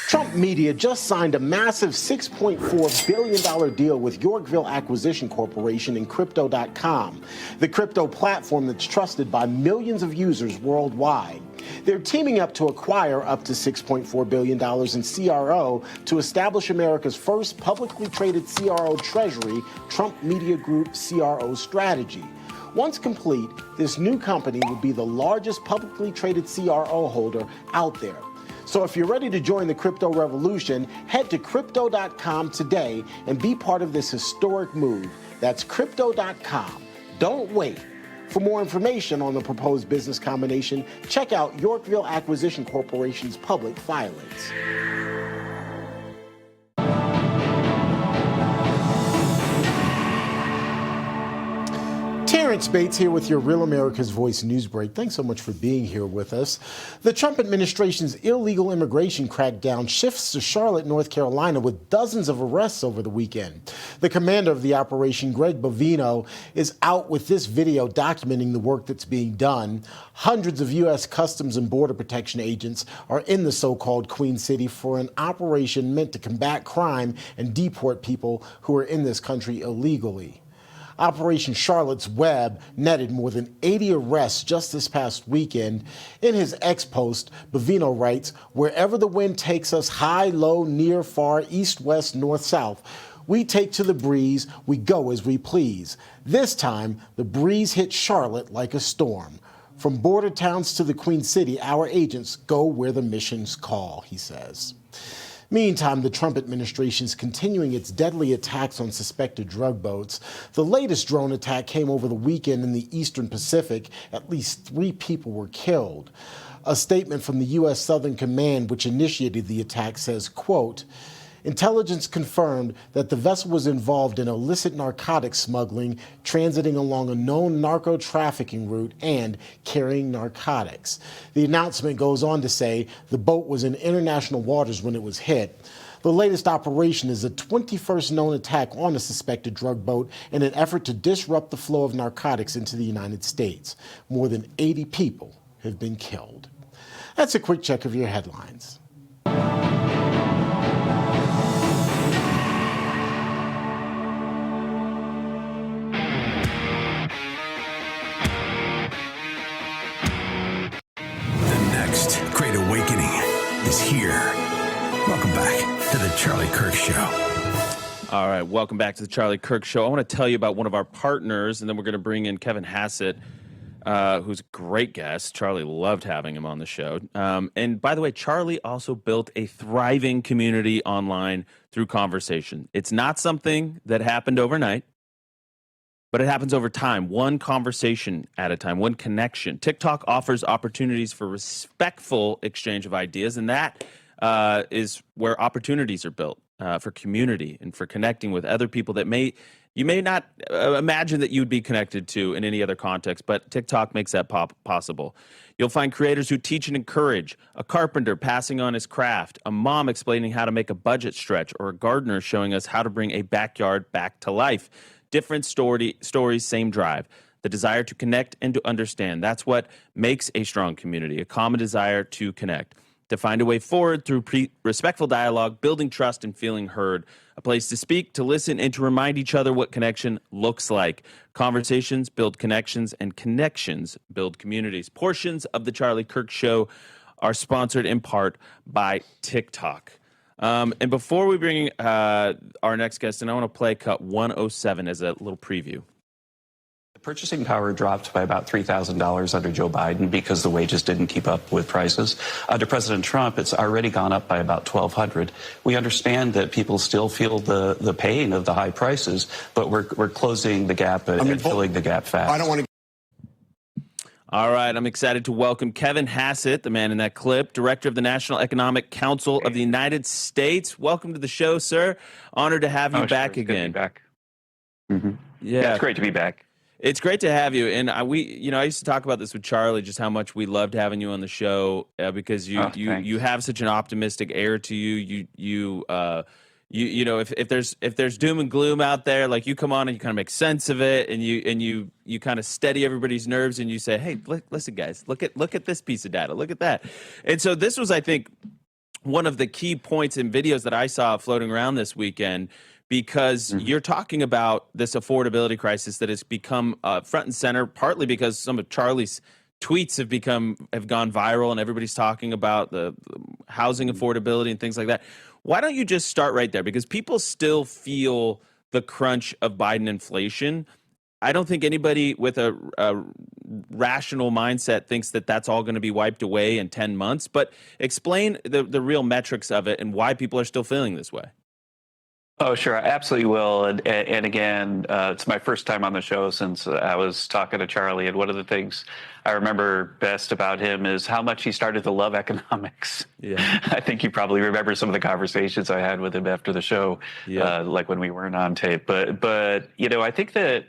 Trump media just signed a massive $6.4 billion deal with Yorkville Acquisition Corporation and Crypto.com, the crypto platform that's trusted by millions of users worldwide. They're teaming up to acquire up to $6.4 billion in CRO to establish America's first publicly traded CRO treasury, Trump Media Group CRO strategy. Once complete, this new company will be the largest publicly traded CRO holder out there. So if you're ready to join the crypto revolution, head to crypto.com today and be part of this historic move. That's crypto.com. Don't wait. For more information on the proposed business combination, check out Yorkville Acquisition Corporation's public filings. Terrence Bates here with your Real America's Voice Newsbreak. Thanks so much for being here with us. The Trump administration's illegal immigration crackdown shifts to Charlotte, North Carolina, with dozens of arrests over the weekend. The commander of the operation, Greg Bovino, is out with this video documenting the work that's being done. Hundreds of U.S. Customs and Border Protection agents are in the so-called Queen City for an operation meant to combat crime and deport people who are in this country illegally. Operation Charlotte's Web netted more than 80 arrests just this past weekend. In his X post, Bovino writes, "Wherever the wind takes us, high, low, near, far, east, west, north, south, we take to the breeze, we go as we please. This time, the breeze hit Charlotte like a storm. From border towns to the Queen City, our agents go where the missions call," he says. Meantime, the Trump administration is continuing its deadly attacks on suspected drug boats. The latest drone attack came over the weekend in the Eastern Pacific. At least 3 people were killed. A statement from the U.S. Southern Command, which initiated the attack, says, quote, "Intelligence confirmed that the vessel was involved in illicit narcotics smuggling, transiting along a known narco-trafficking route, and carrying narcotics." The announcement goes on to say the boat was in international waters when it was hit. The latest operation is the 21st known attack on a suspected drug boat in an effort to disrupt the flow of narcotics into the United States. More than 80 people have been killed. That's a quick check of your headlines. Great awakening is here. Welcome back to the Charlie Kirk Show. All right, welcome back to the Charlie Kirk Show. I want to tell you about one of our partners, and then we're going to bring in Kevin Hassett, who's a great guest. Charlie loved having him on the show. And by the way, Charlie also built a thriving community online through conversation. It's not something that happened overnight, but it happens over time, one conversation at a time, one connection. TikTok offers opportunities for respectful exchange of ideas, and that is where opportunities are built for community and for connecting with other people that you may not imagine that you'd be connected to in any other context, but TikTok makes that possible. You'll find creators who teach and encourage, a carpenter passing on his craft, a mom explaining how to make a budget stretch, or a gardener showing us how to bring a backyard back to life. Different stories, same drive. The desire to connect and to understand. That's what makes a strong community, a common desire to connect. To find a way forward through respectful dialogue, building trust and feeling heard. A place to speak, to listen, and to remind each other what connection looks like. Conversations build connections, and connections build communities. Portions of the Charlie Kirk Show are sponsored in part by TikTok. And before we bring our next guest in, I want to play cut 107 as a little preview. The purchasing power dropped by about $3,000 under Joe Biden because the wages didn't keep up with prices. Under President Trump, it's already gone up by about $1,200. We understand that people still feel the pain of the high prices, but we're closing the gap and filling the gap fast. I don't want to. All right, I'm excited to welcome Kevin Hassett, the man in that clip, director of the National Economic Council of the United States. Welcome to the show, sir. Honored to have you back again. Good to be back. Mm-hmm. Yeah, it's great to be back. It's great to have you. And I used to talk about this with Charlie, just how much we loved having you on the show because you have such an optimistic air to you. You know, if there's doom and gloom out there, like, you come on and you kind of make sense of it, and you kind of steady everybody's nerves, and you say, hey, listen, guys, look at this piece of data, look at that. And so this was, I think, one of the key points in videos that I saw floating around this weekend, because you're talking about this affordability crisis that has become front and center, partly because some of Charlie's tweets have gone viral and everybody's talking about the housing affordability and things like that. Why don't you just start right there? Because people still feel the crunch of Biden inflation. I don't think anybody with a rational mindset thinks that that's all going to be wiped away in 10 months. But explain the real metrics of it and why people are still feeling this way. Oh, sure. I absolutely will. And again, it's my first time on the show since I was talking to Charlie. And one of the things I remember best about him is how much he started to love economics. Yeah. I think you probably remember some of the conversations I had with him after the show, like when we weren't on tape. But you know, I think that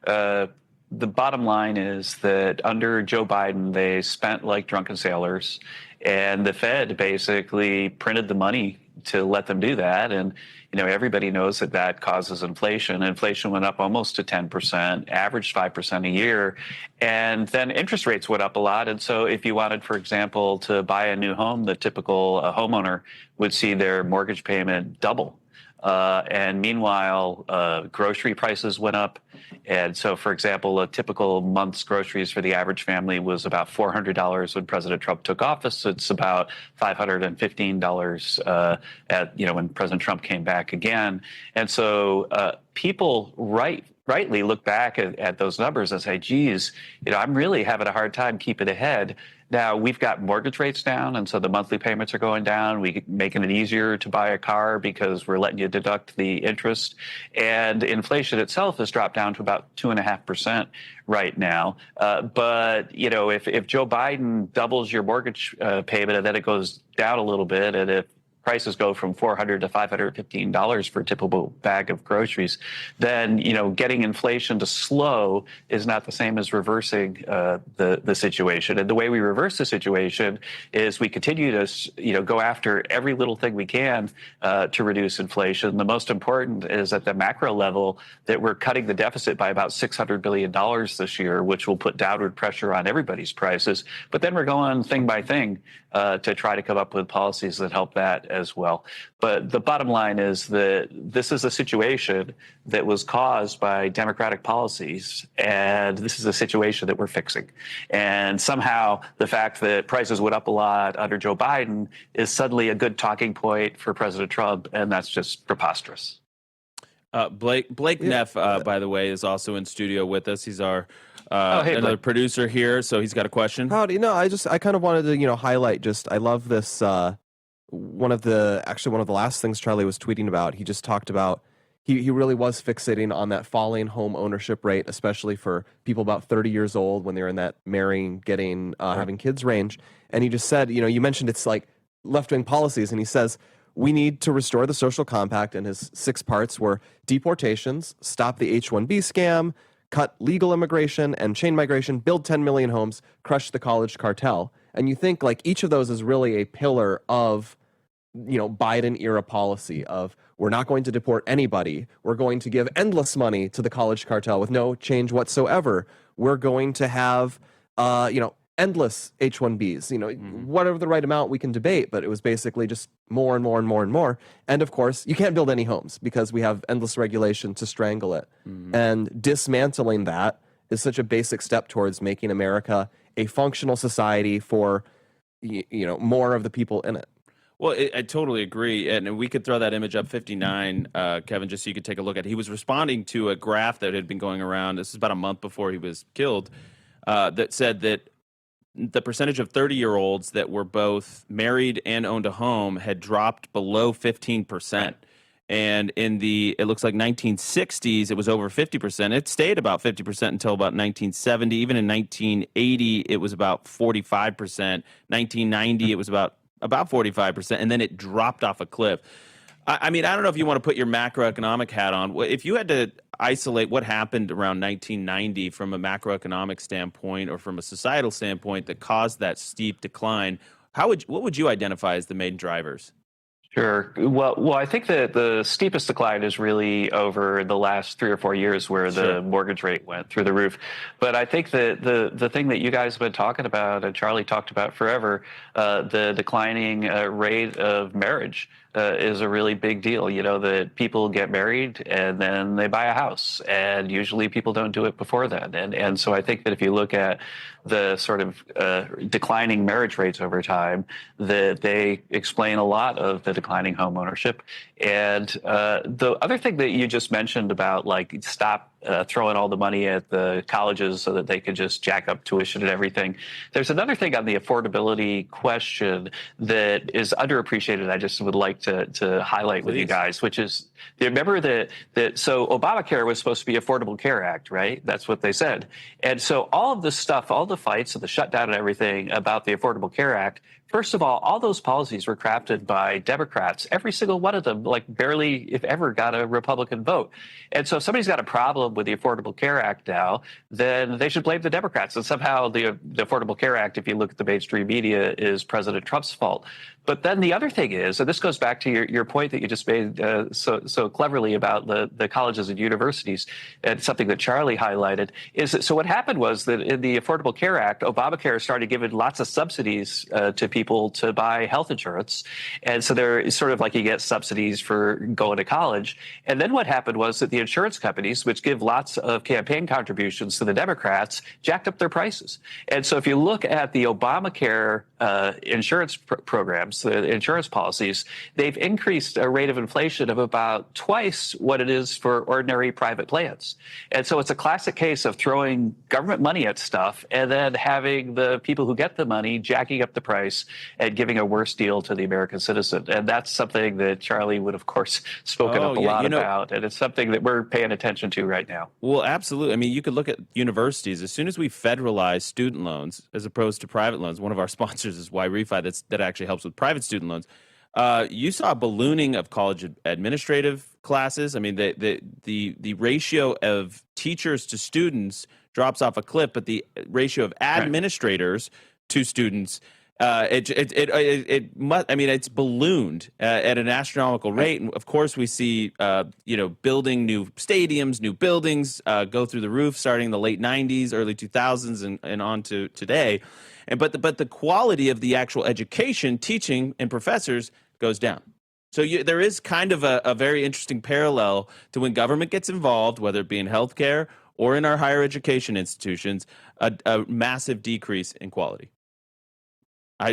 the bottom line is that under Joe Biden, they spent like drunken sailors, and the Fed basically printed the money to let them do that. And you know, everybody knows that that causes inflation. Inflation went up almost to 10%, averaged 5% a year. And then interest rates went up a lot. And so if you wanted, for example, to buy a new home, the typical homeowner would see their mortgage payment double. And meanwhile, grocery prices went up. And so, for example, a typical month's groceries for the average family was about $400 when President Trump took office. It's about $515 when President Trump came back again. And so people rightly look back at those numbers and say, geez, you know, I'm really having a hard time keeping ahead. Now, we've got mortgage rates down, and so the monthly payments are going down. We're making it easier to buy a car because we're letting you deduct the interest. And inflation itself has dropped down to about 2.5% right now. But, you know, if Joe Biden doubles your mortgage payment and then it goes down a little bit, and if prices go from $400 to $515 for a typical bag of groceries, then, you know, getting inflation to slow is not the same as reversing the situation. And the way we reverse the situation is we continue to, you know, go after every little thing we can to reduce inflation. The most important is at the macro level that we're cutting the deficit by about $600 billion this year, which will put downward pressure on everybody's prices. But then we're going thing by thing to try to come up with policies that help that as well. But the bottom line is that this is a situation that was caused by Democratic policies, and this is a situation that we're fixing. And somehow the fact that prices went up a lot under Joe Biden is suddenly a good talking point for President Trump, and that's just preposterous. Blake Neff, by the way, is also in studio with us. He's our another Blake. producer here, so he's got a question. Howdy. No, I kind of wanted to, you know, highlight I love this, one of the last things Charlie was tweeting about. He just talked about, he really was fixating on that falling home ownership rate, especially for people about 30 years old when they're in that marrying, getting, having kids range. And he just said, you know, you mentioned it's like left-wing policies, and he says, we need to restore the social compact, and his 6 parts were deportations, stop the H-1B scam, cut legal immigration and chain migration, build 10 million homes, crush the college cartel. And you think like each of those is really a pillar of, you know, Biden era policy of we're not going to deport anybody. We're going to give endless money to the college cartel with no change whatsoever. We're going to have, you know, endless H-1Bs, you know, whatever the right amount we can debate, but it was basically just more and more and more and more. And of course, you can't build any homes because we have endless regulation to strangle it. And dismantling that is such a basic step towards making America a functional society for, you know, more of the people in it. Well, I totally agree. And we could throw that image up 59, Kevin, just so you could take a look at it. He was responding to a graph that had been going around. This is about a month before he was killed, that said that the percentage of 30-year-olds that were both married and owned a home had dropped below 15%. And in it looks like 1960s, it was over 50%. It stayed about 50% until about 1970. Even in 1980, it was about 45%. 1990, it was about 45%. And then it dropped off a cliff. I mean, I don't know if you want to put your macroeconomic hat on. If you had to isolate what happened around 1990 from a macroeconomic standpoint or from a societal standpoint that caused that steep decline, what would you identify as the main drivers? Sure. Well, I think that the steepest decline is really over the last 3 or 4 years, where Sure. the mortgage rate went through the roof. But I think that the thing that you guys have been talking about, and Charlie talked about forever, the declining rate of marriage. Is a really big deal. You know, that people get married and then they buy a house, and usually people don't do it before then. And so I think that if you look at the sort of declining marriage rates over time, that they explain a lot of the declining home ownership. And the other thing that you just mentioned about, like, stop throwing all the money at the colleges so that they could just jack up tuition and everything. There's another thing on the affordability question that is underappreciated. I just would like to highlight with you Please. guys, which is, remember that so Obamacare was supposed to be Affordable Care Act, right? That's what they said. And so all of this stuff, all the fights and the shutdown and everything about the Affordable Care Act, first of all those policies were crafted by Democrats. Every single one of them, like, barely, if ever, got a Republican vote. And so if somebody's got a problem with the Affordable Care Act now, then they should blame the Democrats. And somehow the Affordable Care Act, if you look at the mainstream media, is President Trump's fault. But then the other thing is, and this goes back to your point that you just made so cleverly about the colleges and universities, and something that Charlie highlighted, is that, so what happened was that in the Affordable Care Act, Obamacare started giving lots of subsidies to people to buy health insurance. And so there is sort of like, you get subsidies for going to college. And then what happened was that the insurance companies, which give lots of campaign contributions to the Democrats, jacked up their prices. And so if you look at the Obamacare insurance programs, the insurance policies, they've increased a rate of inflation of about twice what it is for ordinary private plans. And so it's a classic case of throwing government money at stuff and then having the people who get the money jacking up the price and giving a worse deal to the American citizen. And that's something that Charlie would, of course, spoken up a lot about. And it's something that we're paying attention to right now. Well, absolutely. I mean, you could look at universities. As soon as we federalize student loans as opposed to private loans, one of our sponsors is Y-Refi, that actually helps with private student loans. You saw a ballooning of college administrative classes. I mean, the ratio of teachers to students drops off a cliff, but the ratio of administrators to students, it's ballooned at an astronomical rate. And of course, we see building new stadiums, new buildings go through the roof, starting in the late '90s, early 2000s, and on to today. But the quality of the actual education, teaching, and professors goes down. So there is kind of a very interesting parallel to when government gets involved, whether it be in healthcare or in our higher education institutions, a massive decrease in quality. My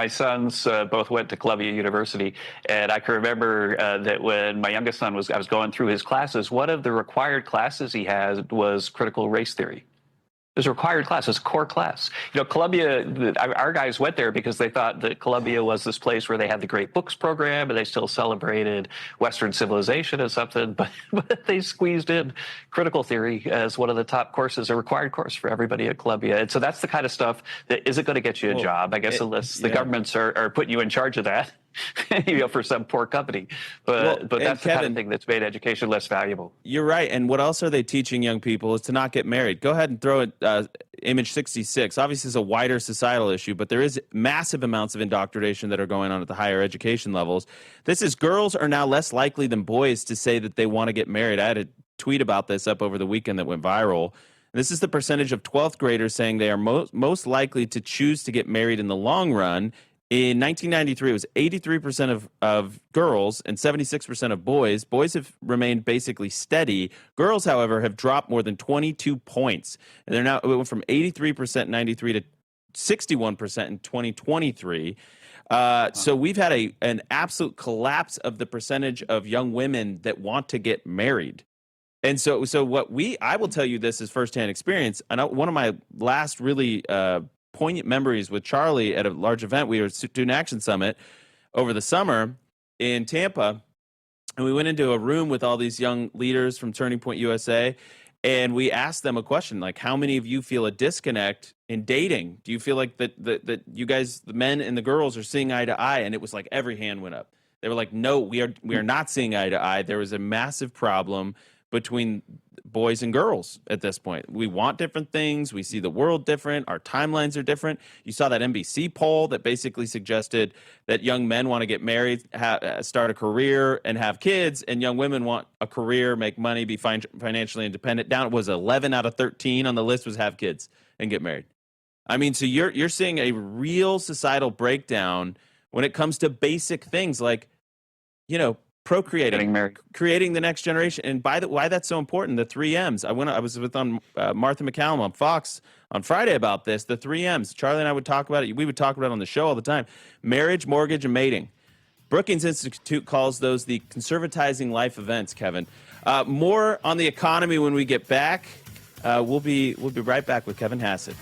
sons both went to Columbia University, and I can remember that when my youngest son I was going through his classes, one of the required classes he had was critical race theory. It was a required class. It was a core class. Columbia, our guys went there because they thought that Columbia was this place where they had the great books program and they still celebrated Western civilization or something, but they squeezed in critical theory as one of the top courses, a required course for everybody at Columbia. And so that's the kind of stuff that isn't going to get you a job, I guess, unless the governments are putting you in charge of that. For some poor company, but that's the kind of thing that's made education less valuable. You're right. And what else are they teaching young people is to not get married. Go ahead and throw it. Image 66. Obviously, it's a wider societal issue, but there is massive amounts of indoctrination that are going on at the higher education levels. This is, girls are now less likely than boys to say that they want to get married. I had a tweet about this up over the weekend that went viral. This is the percentage of 12th graders saying they are most likely to choose to get married in the long run. In 1993, it was 83% of girls and 76% of boys. Boys have remained basically steady. Girls, however, have dropped more than 22 points. And it went from 83% in 93 to 61% in 2023. So we've had an absolute collapse of the percentage of young women that want to get married. And so I will tell you this as firsthand experience. I know one of my last really poignant memories with Charlie at a large event. We were at Student Action Summit over the summer in Tampa, and we went into a room with all these young leaders from Turning Point USA, and we asked them a question like, how many of you feel a disconnect in dating? Do you feel like that you guys, the men and the girls, are seeing eye to eye? And it was like every hand went up. They were like, no, we are not seeing eye to eye. There was a massive problem between boys and girls at this point. We want different things. We see the world different. Our timelines are different. You saw that NBC poll that basically suggested that young men want to get married, start a career, and have kids, and young women want a career, make money, be financially independent. Down it was 11 out of 13 on the list was have kids and get married. I mean, so you're seeing a real societal breakdown when it comes to basic things like, procreating, Getting married, creating the next generation. And why that's so important, the 3 M's. I was with Martha McCallum on Fox on Friday about this, the 3 M's. Charlie and I would talk about it. We would talk about it on the show all the time. Marriage, mortgage, and mating. Brookings Institute calls those the conservatizing life events, Kevin. More on the economy when we get back. We'll be right back with Kevin Hassett.